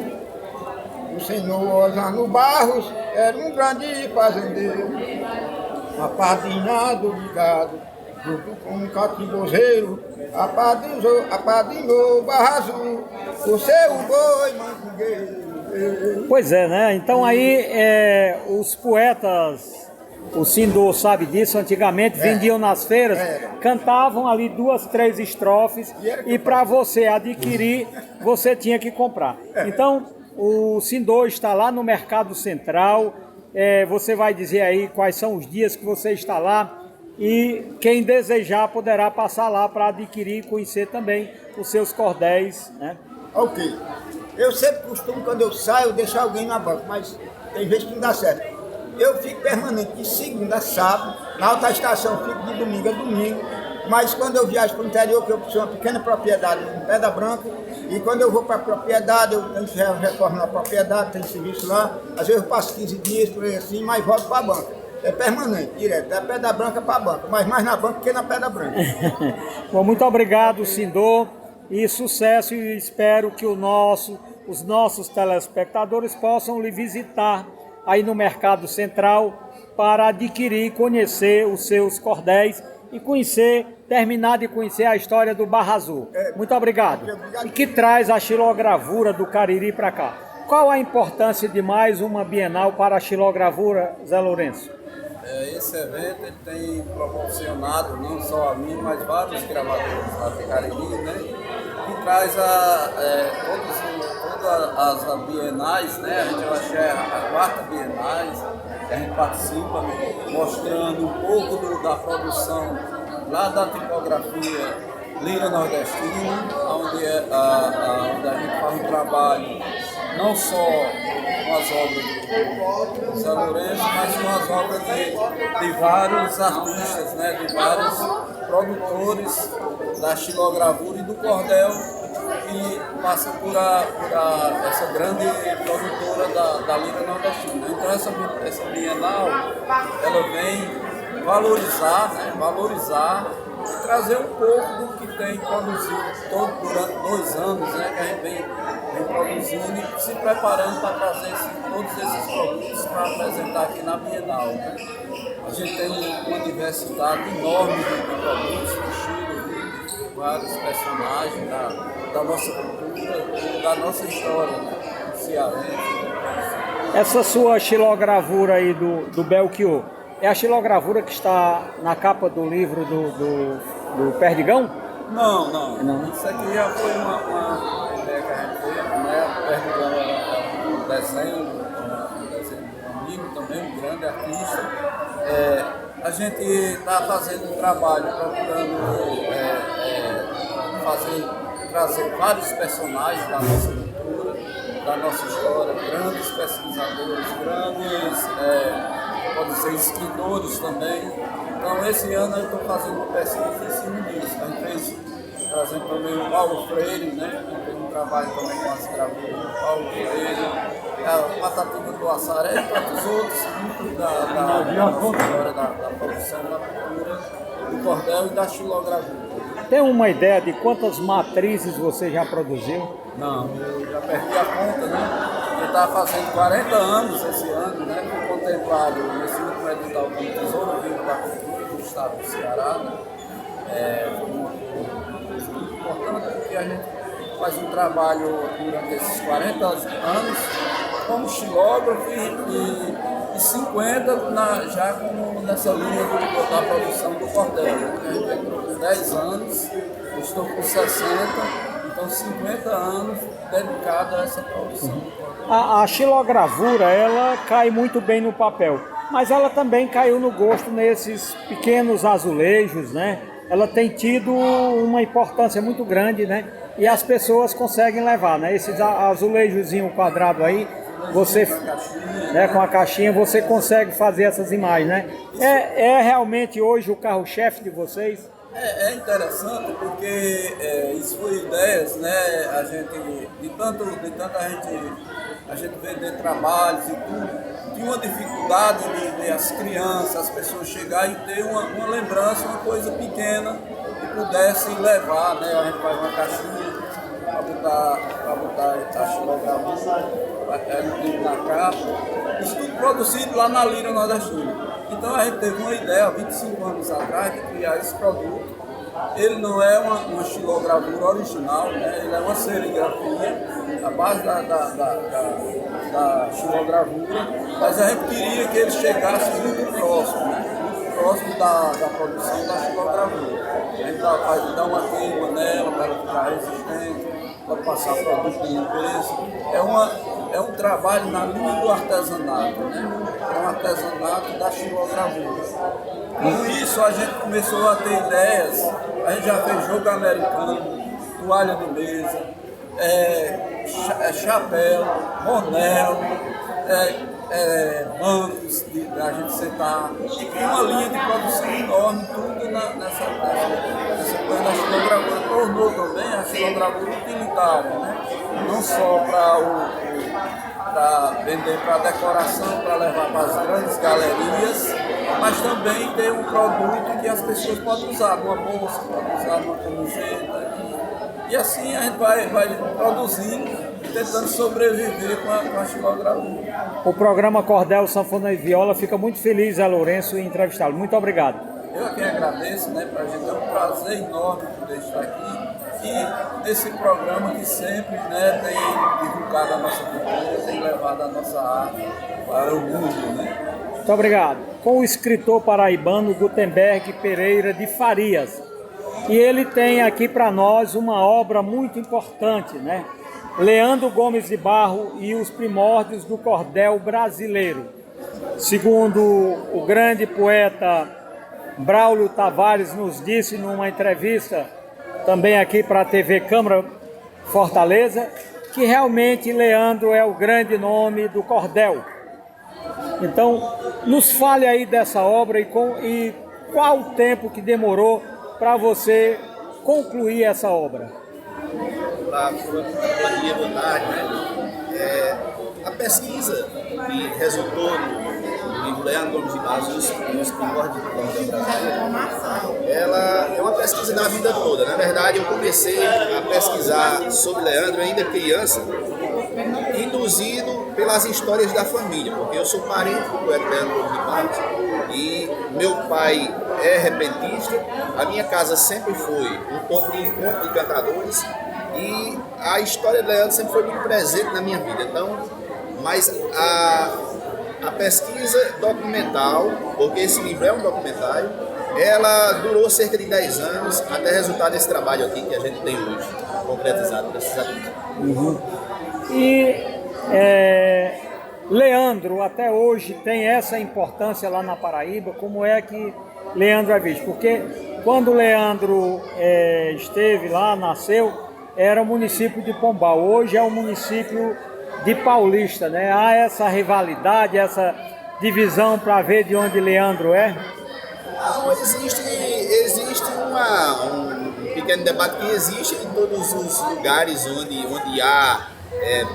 O senhor Osano Barros era um grande fazendeiro, apadrinhado de gado, junto com um catimbozeiro, apadrinhou Barra Azul, o seu boi mandingueiro. Pois é, né? Então aí os poetas... O Sindô sabe disso, antigamente vendiam nas feiras, cantavam ali 2, 3 estrofes e para você adquirir, você tinha que comprar. Então, o Sindô está lá no Mercado Central, você vai dizer aí quais são os dias que você está lá e quem desejar poderá passar lá para adquirir e conhecer também os seus cordéis, né? Ok. Eu sempre costumo, quando eu saio, deixar alguém na banca, mas tem vezes que não dá certo. Eu fico permanente de segunda a sábado, na alta estação fico de domingo a domingo, mas quando eu viajo para o interior, que eu possuo uma pequena propriedade em Pedra Branca, e quando eu vou para a propriedade, eu tenho que reformar a propriedade, tem serviço lá, às vezes eu passo 15 dias por aí assim, mas volto para a banca. É permanente, direto, da Pedra Branca para a banca, mas mais na banca que na Pedra Branca. Bom, muito obrigado, Sindô. e sucesso, e espero que os nossos telespectadores possam lhe visitar aí no Mercado Central para adquirir e conhecer os seus cordéis e terminar de conhecer a história do Barra Azul. Muito obrigado. E que traz a xilogravura do Cariri para cá. Qual a importância de mais uma Bienal para a xilogravura, Zé Lourenço? Esse evento ele tem proporcionado, não só a mim, mas vários gravadores lá do Cariri, né? Que traz todas as bienais, né? A gente vai achar a 4ª Bienais, que a gente participa, mostrando um pouco da produção lá da tipografia Lira Nordestina, onde a gente faz um trabalho não só com as obras do Zé Lourenço, mas com as obras de vários artistas, né, de vários produtores da xilogravura e do cordel, que passa por essa grande produtora da Lira Nordestina. Então essa Bienal, ela vem valorizar e trazer um pouco do que tem produzido durante 2 anos, né, que a gente vem produzindo e se preparando para trazer todos esses produtos para apresentar aqui na Bienal. Né? A gente tem uma diversidade enorme de produtos, de vários personagens da nossa cultura, da nossa história, né? Cearense. Essa sua xilogravura aí do Belchior, é a xilogravura que está na capa do livro do Perdigão? Não. Isso aqui já foi uma ideia que a gente teve, né? O Perdigão era um desenho de um amigo também, um grande artista. A gente está fazendo um trabalho procurando trazer vários personagens da nossa cultura, da nossa história, grandes pesquisadores, grandes, pode ser escritores também. Então esse ano eu estou fazendo uma pesquisa em cima disso. A gente fez trazendo também o Paulo Freire, né? Que fez um trabalho também com as gravuras do Paulo Freire, a Patativa do Assaré e tantos outros, muito da nossa história, da produção da cultura, do cordel e da xilogravura. Tem uma ideia de quantas matrizes você já produziu? Não, eu já perdi a conta, né? Eu estava fazendo 40 anos esse ano, né? Fui contemplado nesse último edital do Tesouro Vivo da Cultura do Estado do Ceará, né? Foi uma coisa muito importante porque a gente faz um trabalho durante esses 40 anos como xilógrafo e 50 já como nessa linha da produção do cordel. A gente entrou com 10 anos, eu estou com 60, então 50 anos dedicado a essa produção. A xilogravura, ela cai muito bem no papel, mas ela também caiu no gosto nesses pequenos azulejos, né? Ela tem tido uma importância muito grande, né? E as pessoas conseguem levar, né? Esses azulejozinho quadrado aí, você, né, com a caixinha, você consegue fazer essas imagens, né? É realmente hoje o carro-chefe de vocês? É interessante porque isso foi ideias, né? A gente, de tanto a gente vender trabalhos e tudo, tinha uma dificuldade de as crianças, as pessoas chegarem e ter uma lembrança, uma coisa pequena que pudessem levar, né? A gente faz uma caixinha para botar a xilogravura, na capa, isso tudo produzido lá na Lira Nordestina. Então a gente teve uma ideia, há 25 anos atrás, de criar esse produto. Ele não é uma xilogravura original, né? Ele é uma serigrafia, a base da xilogravura, mas a gente queria que ele chegasse muito próximo, né? Muito próximo da produção da xilogravura. A gente vai dar uma queima nela para ela ficar resistente, para passar produto de limpeza. É um trabalho na linha do artesanato, né? É um artesanato da xilogravura. Com isso a gente começou a ter ideias, a gente já fez jogo americano, toalha de mesa, chapéu, bonel, bancos da gente sentar, e com uma linha de produção enorme, tudo nessa coisa da xilogravura. Tornou também a xilogravura utilitária, né? Não só para vender para decoração, para levar para as grandes galerias, mas também ter um produto que as pessoas podem usar numa bolsa, podem usar numa camiseta E assim a gente vai produzindo, tentando sobreviver com a xilogravura. O programa Cordel, Sanfona e Viola fica muito feliz, Zé Lourenço, em entrevistá-lo. Muito obrigado. Eu aqui agradeço, né? Para a gente é um prazer enorme poder estar aqui e nesse programa que sempre, né, tem divulgado a nossa cultura, tem levado a nossa arte para o mundo, né? Muito obrigado. Com o escritor paraibano Gutenberg Pereira de Farias. E ele tem aqui para nós uma obra muito importante, né? Leandro Gomes de Barro e os primórdios do cordel brasileiro. Segundo o grande poeta Braulio Tavares nos disse numa entrevista também aqui para a TV Câmara Fortaleza, que realmente Leandro é o grande nome do cordel. Então, nos fale aí dessa obra e qual o tempo que demorou para você concluir essa obra. Olá, bom dia, boa tarde. A pesquisa que resultou no livro Leandro Gomes de Barro e os primórdios do cordel brasileiro, ela é uma pesquisa da vida toda. Na verdade, eu comecei a pesquisar sobre Leandro ainda criança, induzido pelas histórias da família, porque eu sou parente do poeta Leandro Gomes de Barro e meu pai é repentista, a minha casa sempre foi um ponto de encontro de cantadores e a história de Leandro sempre foi muito presente na minha vida. Então, mas a pesquisa documental, porque esse livro é um documentário, ela durou cerca de 10 anos até resultar desse trabalho aqui que a gente tem hoje, concretizado, graças a Deus. E Leandro, até hoje, tem essa importância lá na Paraíba. Como é que Leandro é visto? Porque quando Leandro esteve lá, nasceu, era o município de Pombal. Hoje é o município de Paulista, né? Há essa rivalidade, essa divisão para ver de onde Leandro é? Não, existe um pequeno debate que existe em todos os lugares onde há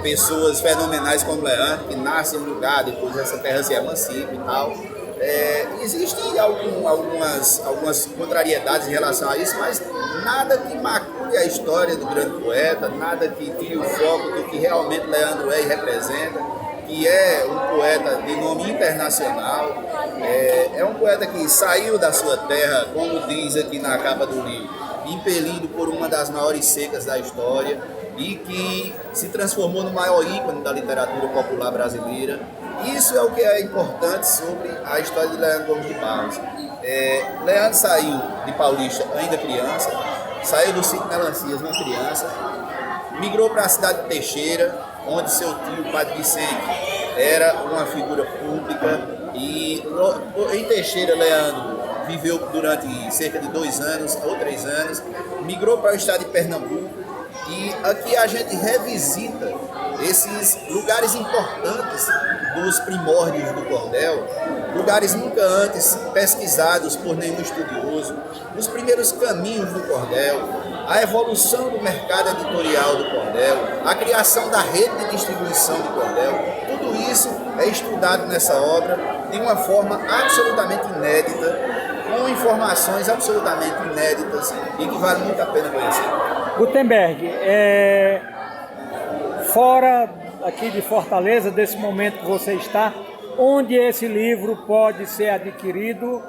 pessoas fenomenais como Leandro, que nascem no lugar, depois essa terra se emancipa e tal. Existem algumas contrariedades em relação a isso, mas nada que macule a história do grande poeta, nada que tire o foco do que realmente Leandro é e representa, que é um poeta de nome internacional, é um poeta que saiu da sua terra, como diz aqui na capa do livro, impelido por uma das maiores secas da história e que se transformou no maior ícone da literatura popular brasileira. Isso é o que é importante sobre a história de Leandro Gomes de Barro. Leandro saiu de Paulista ainda criança, saiu do sítio Melancias uma criança, migrou para a cidade de Teixeira, onde seu tio, Padre Vicente, era uma figura pública, e em Teixeira Leandro viveu durante cerca de 2 anos ou 3 anos, migrou para o estado de Pernambuco, e aqui a gente revisita esses lugares importantes dos primórdios do cordel, lugares nunca antes pesquisados por nenhum estudioso, os primeiros caminhos do cordel, a evolução do mercado editorial do cordel, a criação da rede de distribuição do cordel, tudo isso é estudado nessa obra de uma forma absolutamente inédita, com informações absolutamente inéditas e que vale muito a pena conhecer. Gutenberg, fora aqui de Fortaleza, desse momento que você está, onde esse livro pode ser adquirido,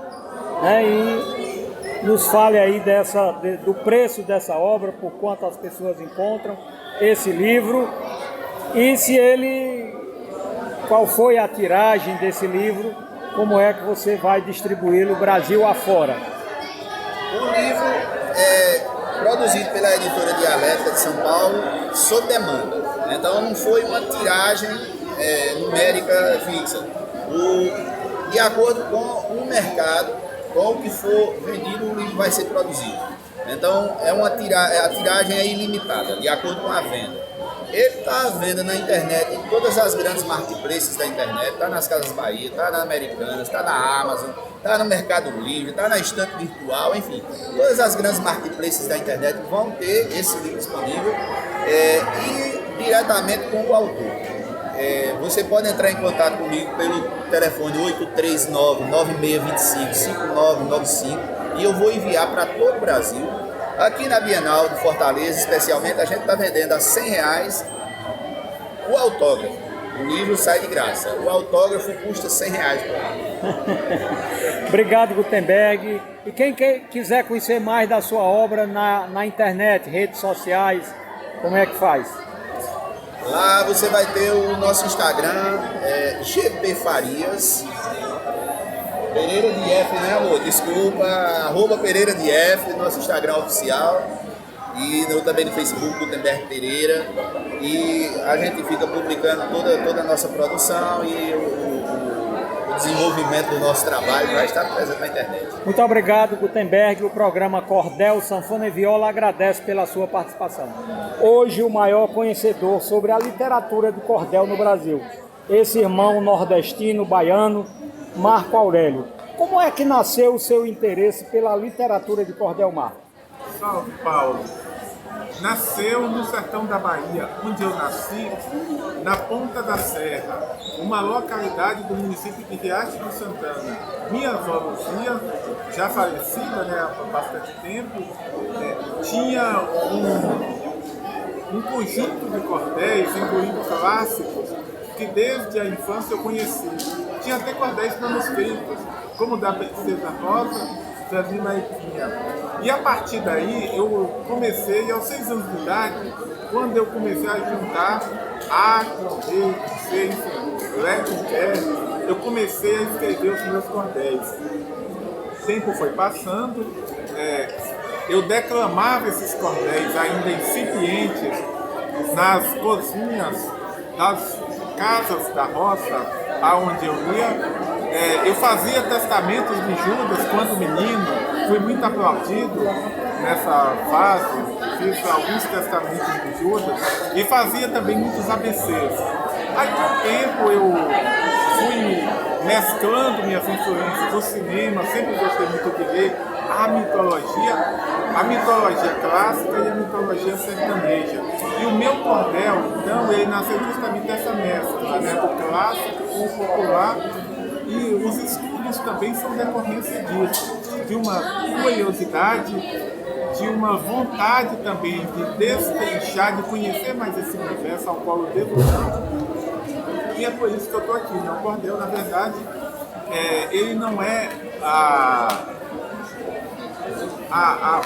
né, e nos fale aí do preço dessa obra, por quanto as pessoas encontram esse livro e qual foi a tiragem desse livro, como é que você vai distribuí-lo Brasil afora. O livro é produzido pela editora Dialética de São Paulo, sob demanda. Então não foi uma tiragem numérica fixa. De acordo com o mercado, com o que for vendido, o livro vai ser produzido. Então a tiragem é ilimitada, de acordo com a venda. Ele está à venda na internet, em todas as grandes marketplaces da internet, está nas Casas Bahia, está na Americanas, está na Amazon, está no Mercado Livre, está na Estante Virtual, enfim. Todas as grandes marketplaces da internet vão ter esse livro disponível e diretamente com o autor. Você pode entrar em contato comigo pelo telefone 839-9625-5995 e eu vou enviar para todo o Brasil Aqui na Bienal de Fortaleza, especialmente, a gente está vendendo a R$100 o autógrafo. O livro sai de graça. O autógrafo custa R$100 por ano. Obrigado, Gutenberg. E quem quiser conhecer mais da sua obra na internet, redes sociais, como é que faz? Lá você vai ter o nosso Instagram, GP Farias. Pereira de F, né, amor? Desculpa, @Pereira de F, nosso Instagram oficial. E também no Facebook, Gutenberg Pereira. E a gente fica publicando toda a nossa produção e o desenvolvimento do nosso trabalho vai estar presente na internet. Muito obrigado, Gutenberg. O programa Cordel, Sanfona e Viola agradece pela sua participação. Hoje, o maior conhecedor sobre a literatura do cordel no Brasil. Esse irmão nordestino, baiano, Marco Aurélio. Como é que nasceu o seu interesse pela literatura de cordel, Marco? Salve, Paulo. Nasceu no sertão da Bahia, onde eu nasci, na Ponta da Serra, uma localidade do município de Riacho do Santana. Minha avó Luzia, já falecida, né, há bastante tempo, tinha um conjunto de cordéis, incluindo clássicos, que desde a infância eu conheci. Tinha até cordéis manuscritos, como da Princesa Rosa, da Vinaiquinha. E a partir daí eu comecei, aos 6 anos de idade, quando eu comecei a juntar A, com D, com C, enfim, Lé com R, eu comecei a escrever os meus cordéis. O tempo foi passando, eu declamava esses cordéis ainda incipientes nas cozinhas das casas da roça, aonde eu ia. Eu fazia testamentos de Judas quando menino, fui muito aplaudido nessa fase, fiz alguns testamentos de Judas e fazia também muitos ABCs. Aí com o tempo eu fui mesclando minhas influências do cinema, sempre gostei muito de ler a mitologia clássica e a mitologia sertaneja. E o meu cordel, então, ele nasceu justamente dessa mescla, né, do clássico com o popular. E os estudos também são decorrência disso, de uma curiosidade, de uma vontade também de destrinchar, de conhecer mais esse universo ao qual eu devo tanto. E é por isso que eu estou aqui, né? O cordel, na verdade, ele não é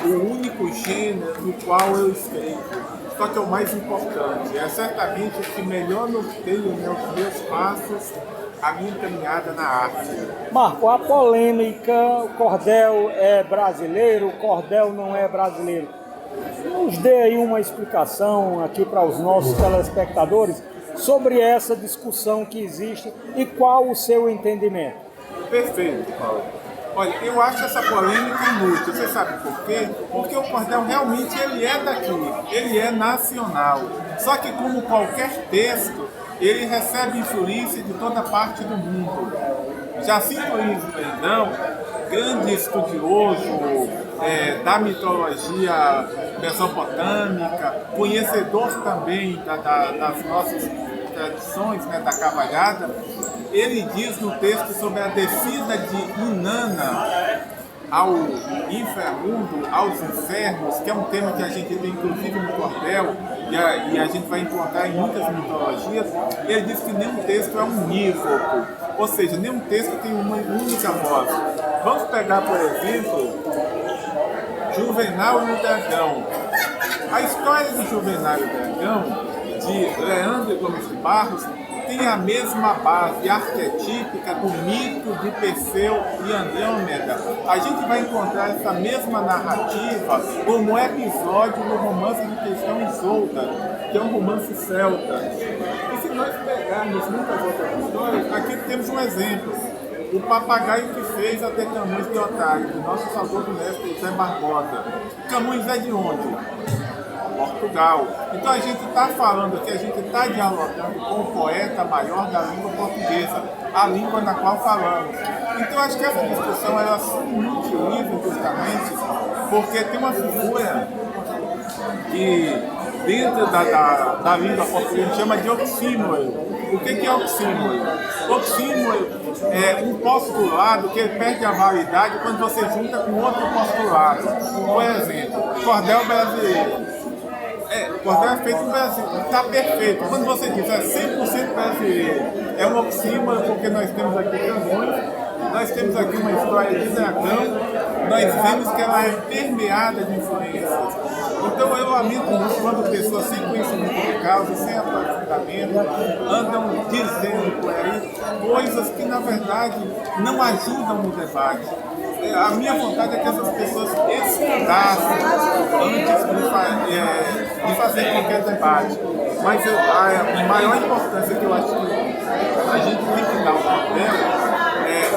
o único gênero no qual eu escrevo, só que é o mais importante. É certamente o que melhor norteia meus passos, a minha caminhada na arte. Marco, a polêmica, o cordel é brasileiro, o cordel não é brasileiro. Nos dê aí uma explicação aqui para os nossos telespectadores sobre essa discussão que existe e qual o seu entendimento. Perfeito, Paulo. Olha, eu acho essa polêmica inútil. Você sabe por quê? Porque o cordel realmente ele é daqui, ele é nacional. Só que como qualquer texto, ele recebe influência de toda parte do mundo. Jacinto Luiz Brandão, grande estudioso da mitologia mesopotâmica, conhecedor também das nossas tradições, né, da cavalhada, ele diz no texto sobre a descida de Inanna ao inframundo, aos infernos, que é um tema que a gente tem inclusive no cordel e a gente vai encontrar em muitas mitologias. Ele diz que nenhum texto é unívoco, ou seja, nenhum texto tem uma única voz. Vamos pegar, por exemplo, Juvenal e o Dragão. A história de Juvenal e o Dragão, de Leandro Gomes de Barros, tem a mesma base arquetípica do mito de Perseu e Andrômeda. A gente vai encontrar essa mesma narrativa como episódio no romance de Tristão e Isolda, que é um romance celta. E se nós pegarmos muitas outras histórias, aqui temos um exemplo. O papagaio que fez até Camões de Otário, do nosso saudoso mestre José Barbosa. Camões é de onde? Portugal. Então a gente está falando aqui, a gente está dialogando com o poeta maior da língua portuguesa, a língua na qual falamos. Então acho que essa discussão ela se inutiliza justamente porque tem uma figura que dentro da língua portuguesa, a gente chama de oxímoro. O que é oxímoro? Oxímoro é um postulado que perde a validade quando você junta com outro postulado. Por exemplo, cordel brasileiro. O cordel é feito no Brasil, está perfeito. Quando você diz 100% brasileiro, é um oxímoro, porque nós temos aqui Camões, nós temos aqui uma história de dragão, nós vemos que ela é permeada de influências. Então eu lamento muito quando pessoas sem conhecimento de causa, sem aprofundamento, andam dizendo por aí coisas que na verdade não ajudam no debate. A minha vontade é que essas pessoas estudassem antes de fazer qualquer debate. Mas a maior importância que eu acho que a gente tem que dar ao papel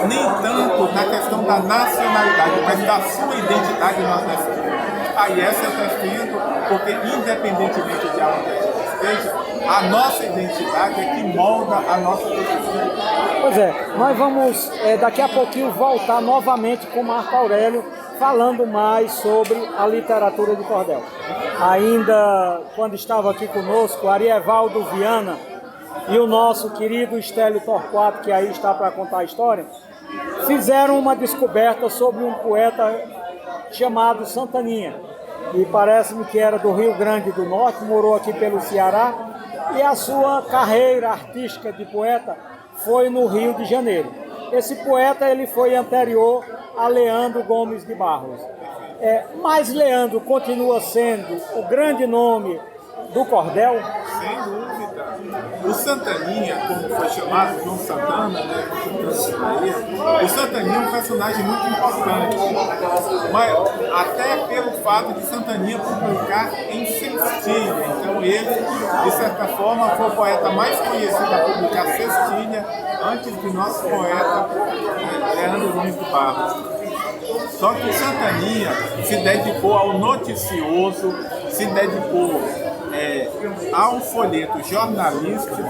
nem tanto na questão da nacionalidade, mas da sua identidade nordestina. Aí essa eu defendo, porque independentemente de onde a gente esteja, a nossa identidade é que molda a nossa cultura. Pois é, nós vamos daqui a pouquinho voltar novamente com Marco Aurélio, falando mais sobre a literatura de cordel. Ainda quando estava aqui conosco, Arievaldo Viana e o nosso querido Estélio Torquato, que aí está para contar a história, fizeram uma descoberta sobre um poeta chamado Santaninha, e parece-me que era do Rio Grande do Norte, morou aqui pelo Ceará, e a sua carreira artística de poeta foi no Rio de Janeiro. Esse poeta ele foi anterior a Leandro Gomes de Barros. Mas Leandro continua sendo o grande nome do cordel? Sem dúvida. O Santaninha, como foi chamado, João Santana, né? O Santaninha é um personagem muito importante, mas até pelo fato de Santaninha publicar em cestilha. Então ele, de certa forma, foi o poeta mais conhecido a publicar cestilha antes do nosso poeta Leandro Gomes de Barros. Só que Santaninha se dedicou ao noticioso, se dedicou ao folheto jornalístico,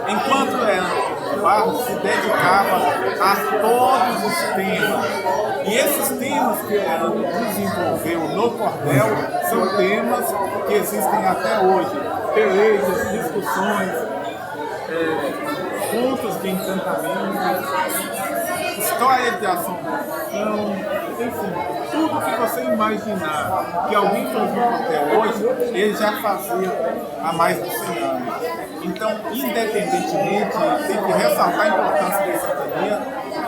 enquanto Leandro Barros se dedicava a todos os temas. E esses temas que Leandro desenvolveu no cordel são temas que existem até hoje. Pelejas, discussões, contos de encantamento, histórias de assombração, enfim, tudo que você imaginar que alguém faz no cordel hoje, ele já fazia há mais de 100 anos. Então, independentemente, tem que ressaltar a importância da Santaninha,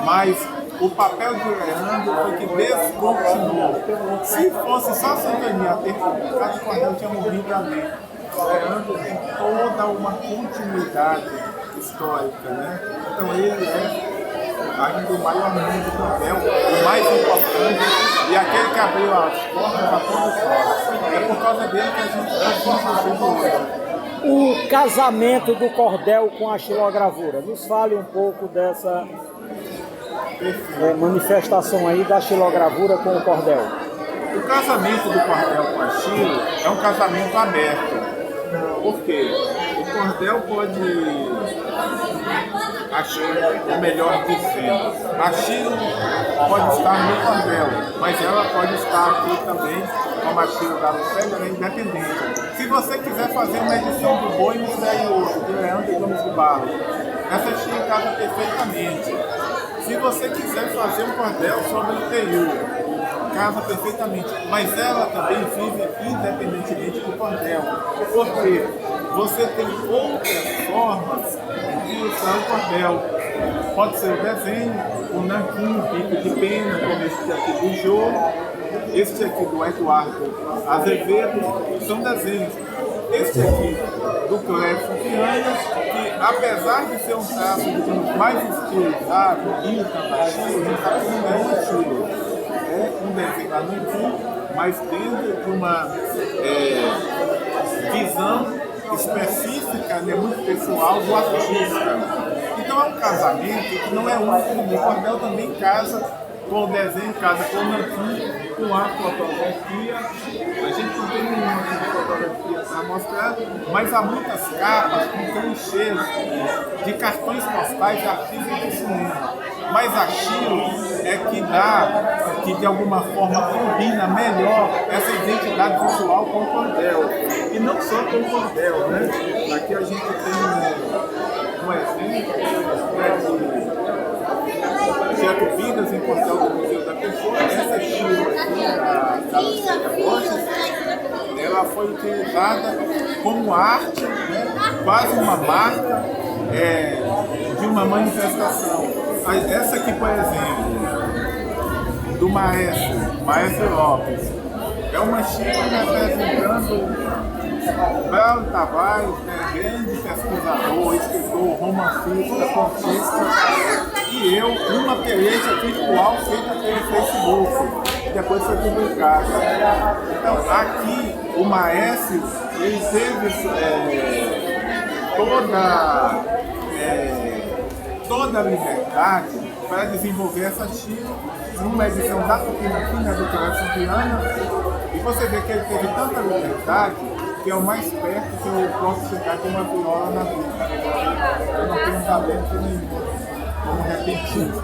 mas o papel de Leandro foi que descontinuou. Se fosse só Santaninha a ter publicado, o cordel tinha morrido ali. Leandro tem toda uma continuidade histórica, né? Então ele ainda o maior nome do cordel, o mais importante e aquele que abriu as portas a todos nós. É por causa dele que a gente está fazendo hoje. O casamento do cordel com a xilogravura. Nos fale um pouco dessa manifestação aí da xilogravura com o cordel. O casamento do cordel com a xilo é um casamento aberto. Por quê? O cordel pode, ou melhor dizendo, a xilo pode estar no cordel, mas ela pode estar aqui também, como a xilo da Lucélia, ela é independente. Se você quiser fazer uma edição do Boi Misterioso, de Leandro Gomes de Barros, essa xilo casa perfeitamente. Se você quiser fazer um cordel sobre o Teiu, casa perfeitamente, mas ela também vive independentemente do cordel, porque você tem outras formas de usar o cordel. Pode ser o desenho, o nanquim, o bico de pena, como este aqui do Jô, este aqui do Eduardo Azevedo, são desenhos. Este aqui do Clécio Viana, que apesar de ser um traço, digamos, mais estilizado, imitando a xilo, não é uma xilo. É um desenho antigo, mas dentro de uma visão específica, né, muito pessoal do artista. Então é um casamento que não é único. O cordel também casa com o desenho, casa com o nanquim, com a fotografia. A gente não tem nenhuma fotografia para mostrar, mas há muitas capas com clichês de cartões postais de artistas de cinema. Mas a xilo é que dá que de alguma forma combina melhor essa identidade visual com o cordel. E não só com o cordel, né? Aqui a gente tem um exemplo, né, de Getúlio Vigas em cordel do Museu da Pessoa. Essa estilo aqui da Lucélia Borges, ela foi utilizada como arte, né, quase uma marca de uma manifestação. Essa aqui, por exemplo, do Maestro Lopes, é uma xícara representando Belo Tavares, né, grande pesquisador, escritor, romancista, contista, e eu, uma peleja virtual feita pelo Facebook, que depois foi publicada. Então, aqui, o Maestro, ele teve toda a liberdade para desenvolver essa xícara numa edição da Tupiniquim, do Coração Piana, e você vê que ele teve tanta liberdade que é o mais perto que eu posso chegar com uma viola na vida. Eu não tenho talento nenhum como repentista.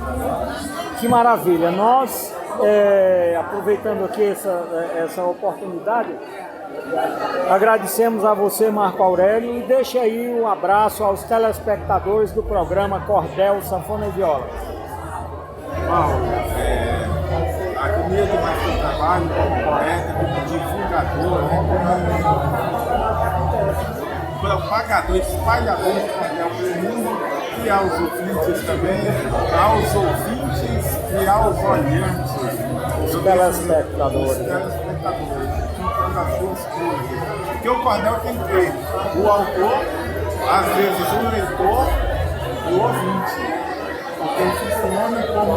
Que maravilha! Nós, aproveitando aqui essa oportunidade, agradecemos a você, Marco Aurélio, e deixe aí um abraço aos telespectadores do programa Cordel, Sanfona e Viola. Paulo, admiro demais o seu trabalho como poeta, como divulgador, né, como propagador, espalhador do cordel pelo mundo, e aos ouvintes também, aos ouvintes e aos olhantes, os telespectadores, juntando as duas coisas. Porque o cordel tem que ter o autor, às vezes o leitor e o ouvinte. Porque ele funciona como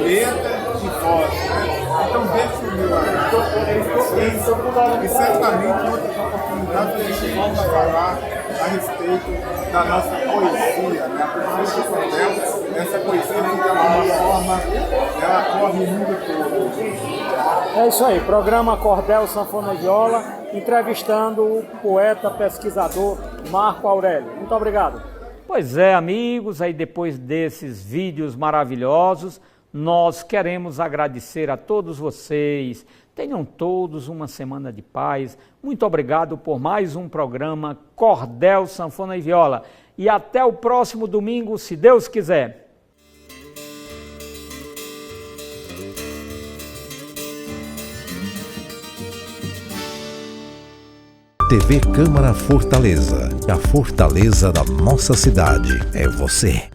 letra de voz, né? Então deixa o meu e certamente em outras oportunidades a gente volta a falar a respeito da nossa poesia, né? A poesia do cordel, essa poesia que de alguma forma ela corre o mundo todo. É isso aí, programa Cordel, Sanfona e Viola, entrevistando o poeta, pesquisador Marco Aurélio. Muito obrigado. Pois é, amigos, aí depois desses vídeos maravilhosos, nós queremos agradecer a todos vocês. Tenham todos uma semana de paz. Muito obrigado por mais um programa Cordel, Sanfona e Viola. E até o próximo domingo, se Deus quiser. TV Câmara Fortaleza, a fortaleza da nossa cidade é você.